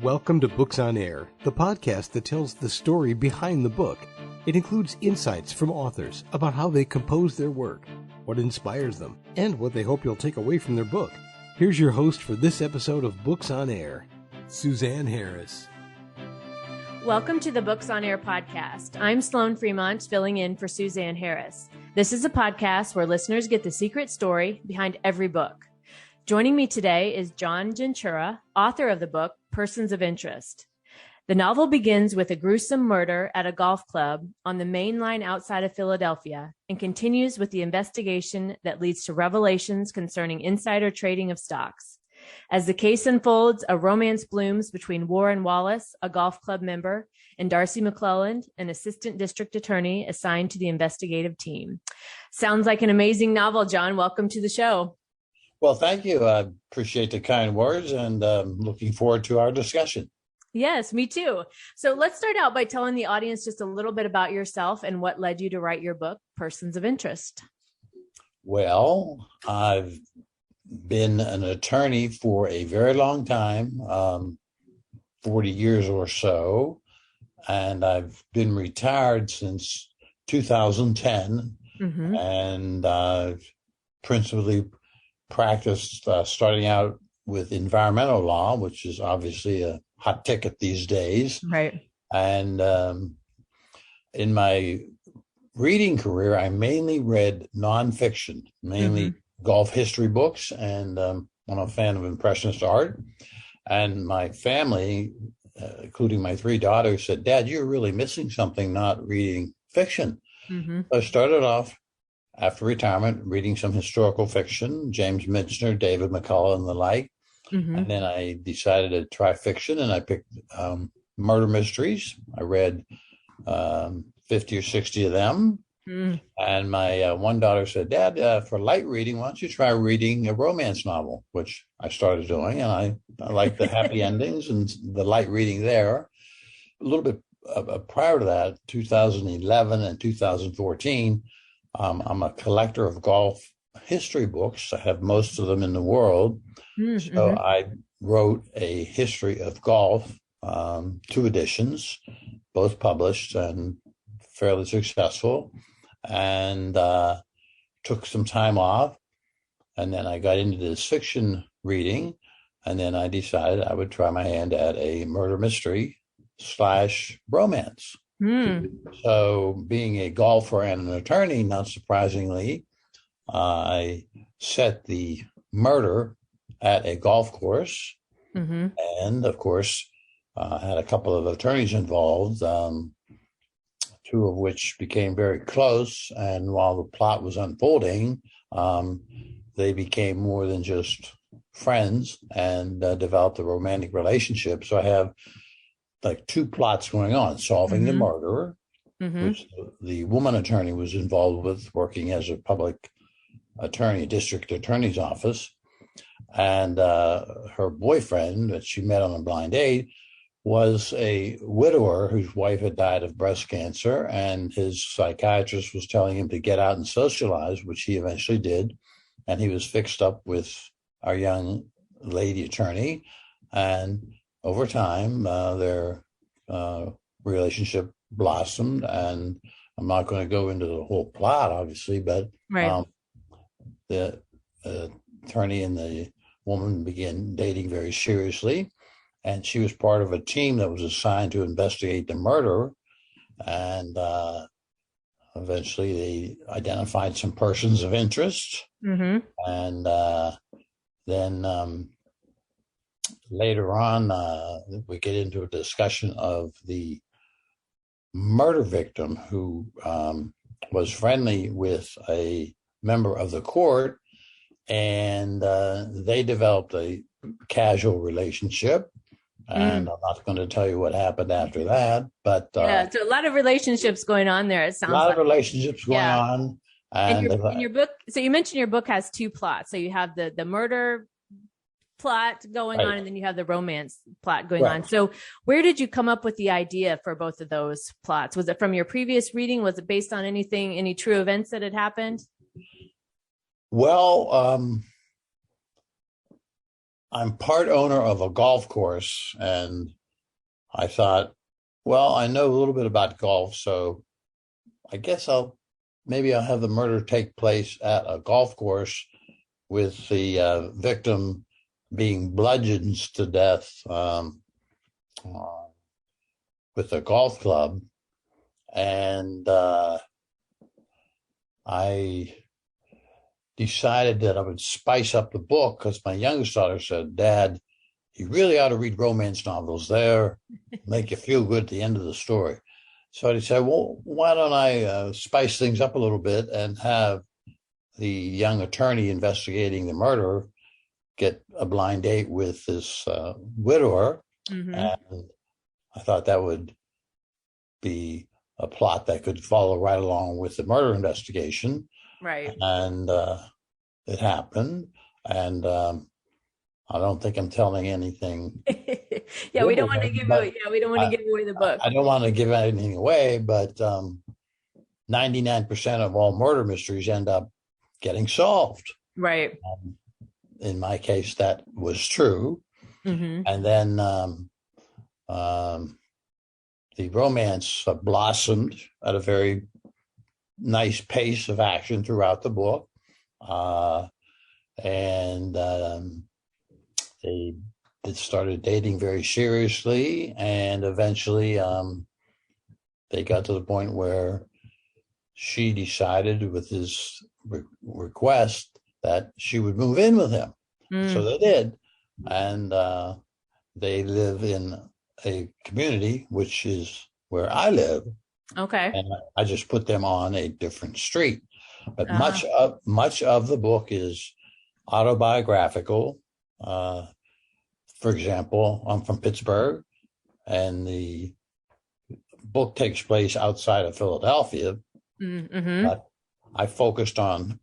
Welcome to Books on Air, the podcast that tells the story behind the book. It includes insights from authors about how they compose their work, what inspires them, and what they hope you'll take away from their book. Here's your host for this episode of Books on Air, Suzanne Harris. Welcome to the Books on Air podcast. I'm Sloan Fremont, filling in for Suzanne Harris. This is a podcast where listeners get the secret story behind every book. Joining me today is John Jenchura, author of the book, Persons of Interest. The novel begins with a gruesome murder at a golf club on the main line outside of Philadelphia and continues with the investigation that leads to revelations concerning insider trading of stocks. As the case unfolds, a romance blooms between Warren Wallace, a golf club member, and Darcy McClelland, an assistant district attorney assigned to the investigative team. Sounds like an amazing novel, John. Welcome to the show. Well, thank you. I appreciate the kind words and looking forward to our discussion. Yes, me too. So let's start out by telling the audience just a little bit about yourself and what led you to write your book, Persons of Interest. Well, I've been an attorney for a very long time, 40 years or so, and I've been retired since 2010, and I've principally practiced starting out with environmental law, which is obviously a hot ticket these days. Right. And in my reading career, I mainly read nonfiction, mainly golf history books, and I'm a fan of Impressionist art. And my family, including my three daughters, said, "Dad, you're really missing something not reading fiction." I started off after retirement reading some historical fiction, James Michener, David McCullough, and the like. And then I decided to try fiction, and I picked murder mysteries. I read 50 or 60 of them. And my one daughter said, "Dad, for light reading, why don't you try reading a romance novel?" Which I started doing, and I like the happy endings and the light reading there. A little bit prior to that, 2011 and 2014, I'm a collector of golf history books. I have most of them in the world. So I wrote a history of golf, 2 editions, both published and fairly successful, and took some time off. And then I got into this fiction reading, and then I decided I would try my hand at a murder mystery / romance. So being a golfer and an attorney, not surprisingly, I set the murder at a golf course, and of course had a couple of attorneys involved, 2 of which became very close, and while the plot was unfolding, they became more than just friends and developed a romantic relationship. So I have like 2 plots going on: solving the murderer, which the woman attorney was involved with, working as a public attorney, district attorney's office, and her boyfriend that she met on a blind date was a widower whose wife had died of breast cancer, and his psychiatrist was telling him to get out and socialize, which he eventually did, and he was fixed up with our young lady attorney, and over time their relationship blossomed. And I'm not going to go into the whole plot, obviously, but the attorney and the woman began dating very seriously, and she was part of a team that was assigned to investigate the murder. And eventually they identified some persons of interest. And then later on, we get into a discussion of the murder victim who was friendly with a member of the court, and they developed a casual relationship. And I'm not going to tell you what happened after that, but so a lot of relationships going on there. It sounds like a lot of relationships going on. And in your book, so you mentioned your book has 2 plots. So you have the murder plot going on, and then you have the romance plot going on. So where did you come up with the idea for both of those plots? Was it from your previous reading? Was it based on any true events that had happened? Well, I'm part owner of a golf course, and I thought, well, I know a little bit about golf, so I guess I'll have the murder take place at a golf course with the victim being bludgeoned to death with a golf club. And I decided that I would spice up the book because my youngest daughter said, Dad, you really ought to read romance novels. They're make you feel good at the end of the story. So I said, well, why don't I spice things up a little bit and have the young attorney investigating the murder get a blind date with this widower. Mm-hmm. And I thought that would be a plot that could follow right along with the murder investigation. Right. And it happened. And I don't think I'm telling anything. Yeah, we don't want to give away. Yeah, we don't want to give away the book. I don't want to give anything away, but 99% of all murder mysteries end up getting solved. Right. In my case, that was true. Mm-hmm. And then the romance blossomed at a very nice pace of action throughout the book. And they started dating very seriously, and eventually they got to the point where she decided with his request that she would move in with him. So they did. And they live in a community, which is where I live. Okay. And I just put them on a different street. But much of the book is autobiographical. For example, I'm from Pittsburgh, and the book takes place outside of Philadelphia. Mm-hmm. But I focused on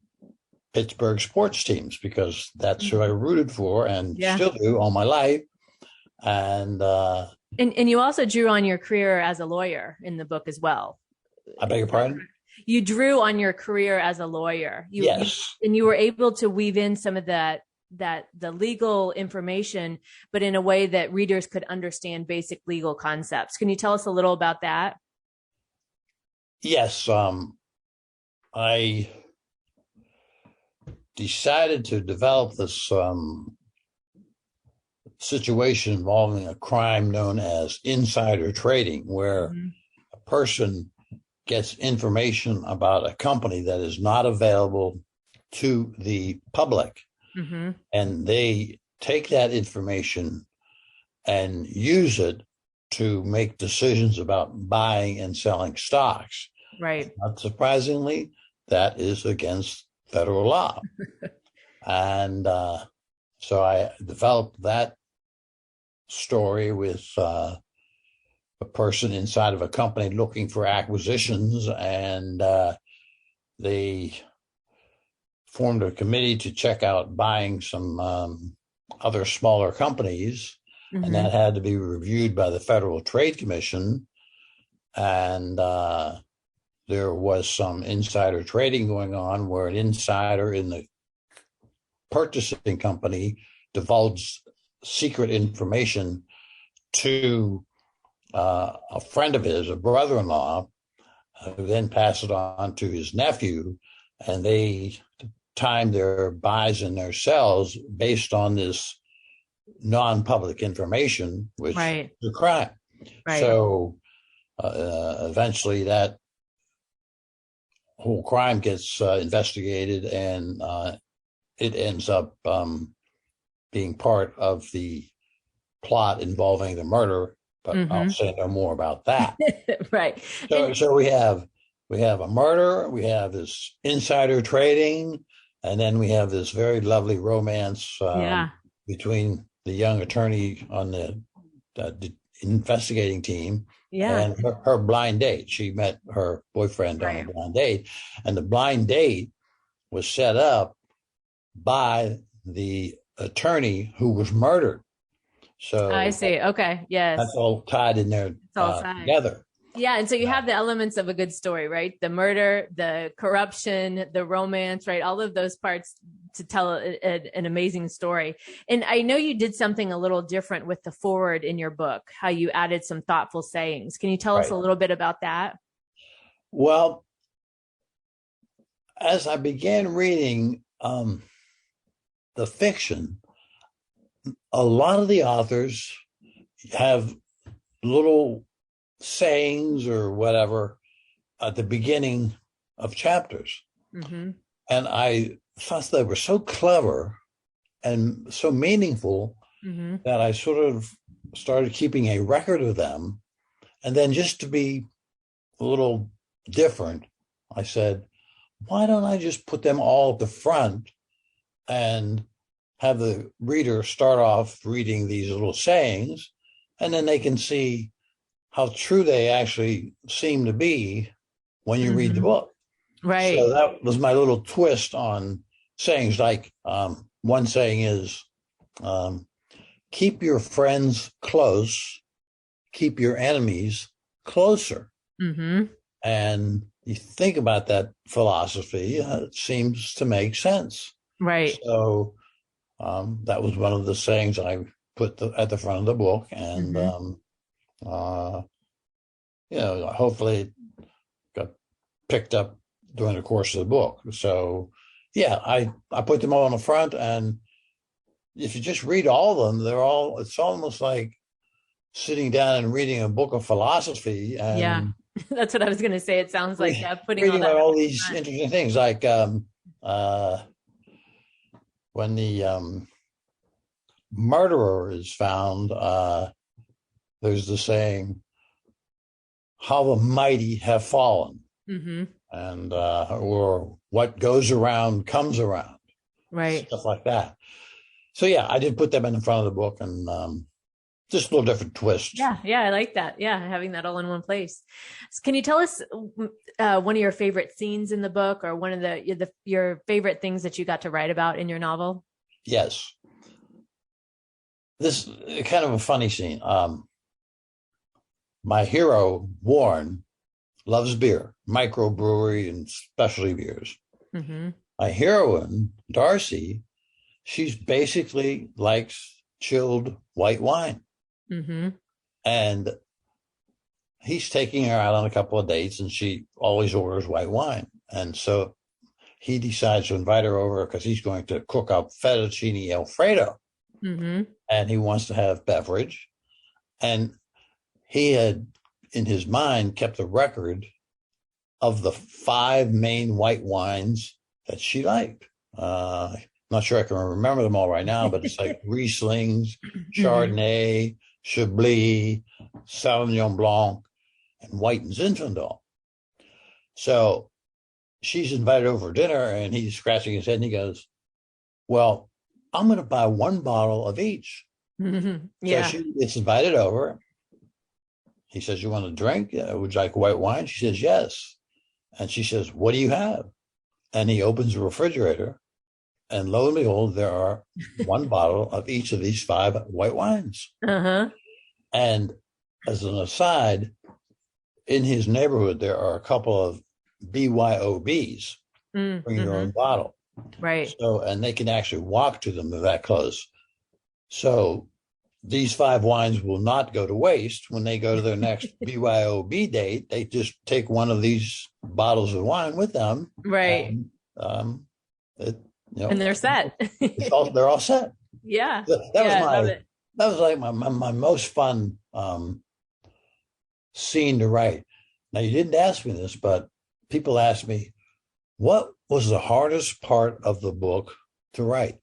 Pittsburgh sports teams because that's who I rooted for and still do all my life. And you also drew on your career as a lawyer in the book as well. I beg your pardon? You drew on your career as a lawyer. Yes. And you were able to weave in some of the legal information, but in a way that readers could understand basic legal concepts. Can you tell us a little about that? Yes. I decided to develop this situation involving a crime known as insider trading, where a person gets information about a company that is not available to the public. Mm-hmm. And they take that information and use it to make decisions about buying and selling stocks. Right. Not surprisingly, that is against federal law. And so I developed that story with a person inside of a company looking for acquisitions, and they formed a committee to check out buying some other smaller companies, and that had to be reviewed by the Federal Trade Commission. And there was some insider trading going on where an insider in the purchasing company divulged secret information to a friend of his, a brother-in-law, who then passed it on to his nephew, and they timed their buys and their sells based on this non-public information, which is a crime. Right. So eventually that whole crime gets investigated, and it ends up being part of the plot involving the murder, but I'll say no more about that. Right. So we have a murder, we have this insider trading, and then we have this very lovely romance between the young attorney on the investigating team and her blind date. She met her boyfriend on a blind date, and the blind date was set up by the attorney who was murdered. So I see. Okay. Yes. That's all tied in there together. Yeah. And so you have the elements of a good story, right? The murder, the corruption, the romance, right? All of those parts tell an amazing story. And I know you did something a little different with the forward in your book, how you added some thoughtful sayings. Can you tell us a little bit about that? Well, as I began reading the fiction, a lot of the authors have little sayings or whatever at the beginning of chapters. Mm-hmm. And I thought they were so clever and so meaningful mm-hmm. that I sort of started keeping a record of them. And then just to be a little different, I said, why don't I just put them all at the front and have the reader start off reading these little sayings, and then they can see how true they actually seem to be when you mm-hmm. read the book. Right. So that was my little twist on sayings. Like one saying is, keep your friends close, keep your enemies closer. Mm-hmm. And you think about that philosophy, it seems to make sense. Right. So that was one of the sayings I put at the front of the book. And, mm-hmm. Hopefully it got picked up during the course of the book. So, yeah, I put them all on the front. And if you just read all of them, it's almost like sitting down and reading a book of philosophy. And yeah, that's what I was going to say. It sounds like putting reading all these interesting things, like when the murderer is found, there's the saying, how the mighty have fallen. Mm-hmm. And or what goes around comes around. Right. Stuff like that. So, yeah, I did put them in the front of the book, and just a little different twist. Yeah, I like that. Yeah, having that all in one place. So can you tell us one of your favorite scenes in the book, or one of your favorite things that you got to write about in your novel? Yes. This is kind of a funny scene. My hero, Warren, loves beer, microbrewery and specialty beers. Mm-hmm. My heroine, Darcy, she's basically likes chilled white wine. Mm-hmm. And he's taking her out on a couple of dates, and she always orders white wine. And so he decides to invite her over because he's going to cook up fettuccine Alfredo. Mm-hmm. And he wants to have beverage. And he had, in his mind, kept a record of the 5 main white wines that she liked. Not sure I can remember them all right now, but it's like Rieslings, Chardonnay, Chablis, Sauvignon Blanc, and White and Zinfandel. So she's invited over for dinner, and he's scratching his head, and he goes, well, I'm going to buy 1 bottle of each. Mm-hmm. Yeah. So she gets invited over. He says, you want a drink? Would you like white wine? She says, yes. And she says, what do you have? And he opens the refrigerator, and lo and behold, there are 1 bottle of each of these 5 white wines. Uh-huh. And as an aside, in his neighborhood, there are a couple of BYOBs, bring your own bottle. Right. So, and they can actually walk to them. They're that close. So these 5 wines will not go to waste when they go to their next BYOB date. They just take one of these bottles of wine with them. Right. And, and they're set. They're all set. Yeah. That was like my most fun scene to write. Now, you didn't ask me this, but people ask me, what was the hardest part of the book to write?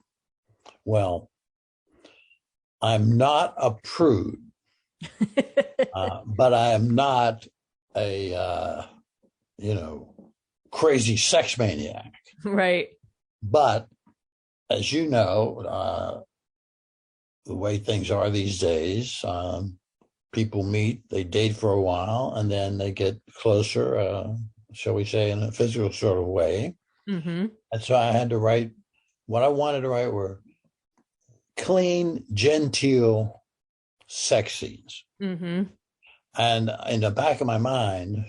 Well, I'm not a prude, but I am not a, crazy sex maniac. Right. But as you know, the way things are these days, people meet, they date for a while, and then they get closer, shall we say, in a physical sort of way. Mm-hmm. And so I had to write, what I wanted to write were clean, genteel sex scenes. Mm-hmm. And in the back of my mind,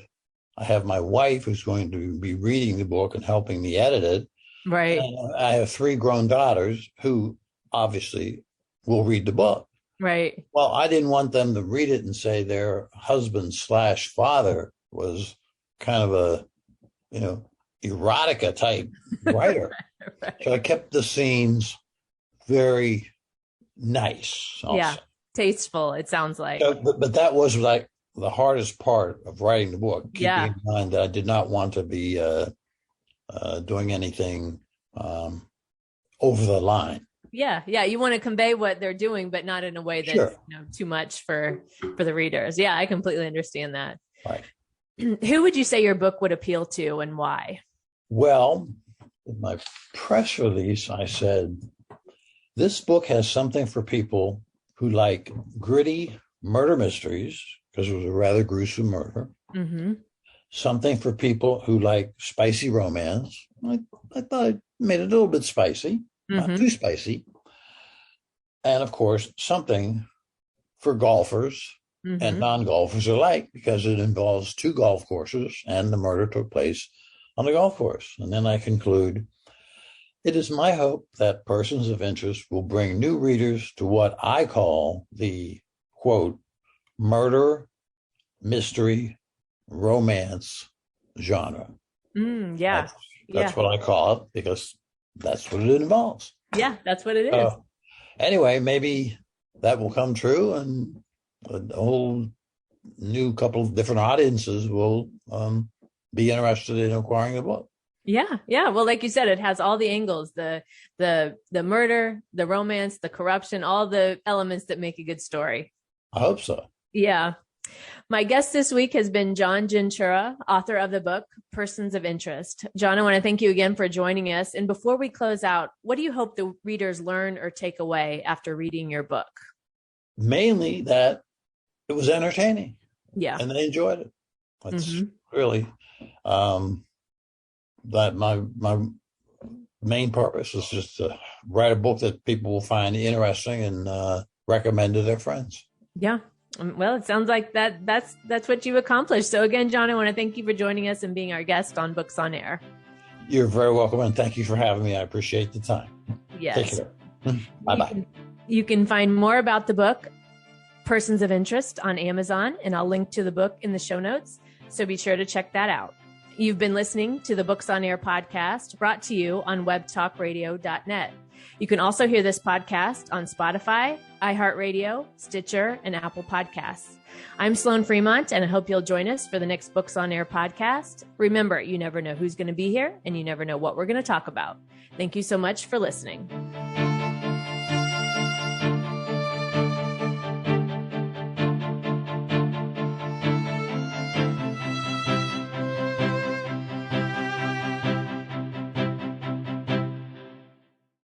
I have my wife who's going to be reading the book and helping me edit it. Right. And I have 3 grown daughters who obviously will read the book. Right. Well, I didn't want them to read it and say their husband/father was kind of a, erotica type writer. Right. So I kept the scenes very nice. Yeah. Tasteful, it sounds like. So, but that was like the hardest part of writing the book, keeping in mind that I did not want to be doing anything over the line. Yeah. You want to convey what they're doing, but not in a way that's too much for the readers. Yeah, I completely understand that. Right. Who would you say your book would appeal to and why? Well, in my press release, I said, this book has something for people who like gritty murder mysteries, because it was a rather gruesome murder. Mm-hmm. Something for people who like spicy romance. I thought I made it a little bit spicy, not too spicy. And of course, something for golfers and non-golfers alike, because it involves 2 golf courses and the murder took place on the golf course. And then I conclude, it is my hope that Persons of Interest will bring new readers to what I call the, quote, murder, mystery, romance genre. That's what I call it, because that's what it involves. Yeah, that's what it is. Anyway, maybe that will come true, and a whole new couple of different audiences will be interested in acquiring the book. Yeah. Well, like you said, it has all the angles, the murder, the romance, the corruption, all the elements that make a good story. I hope so. Yeah. My guest this week has been John Jenchura, author of the book, Persons of Interest. John, I want to thank you again for joining us. And before we close out, what do you hope the readers learn or take away after reading your book? Mainly that it was entertaining. Yeah. And they enjoyed it. That's really that my main purpose is just to write a book that people will find interesting and recommend to their friends. Yeah. Well, it sounds like that's what you accomplished. So again, John, I want to thank you for joining us and being our guest on Books on Air. You're very welcome, and thank you for having me. I appreciate the time. Yes. Take care. Bye-bye. You can find more about the book, Persons of Interest, on Amazon, and I'll link to the book in the show notes. So be sure to check that out. You've been listening to the Books on Air podcast, brought to you on webtalkradio.net. You can also hear this podcast on Spotify, iHeartRadio, Stitcher, and Apple Podcasts. I'm Sloan Fremont, and I hope you'll join us for the next Books on Air podcast. Remember, you never know who's going to be here, and you never know what we're going to talk about. Thank you so much for listening.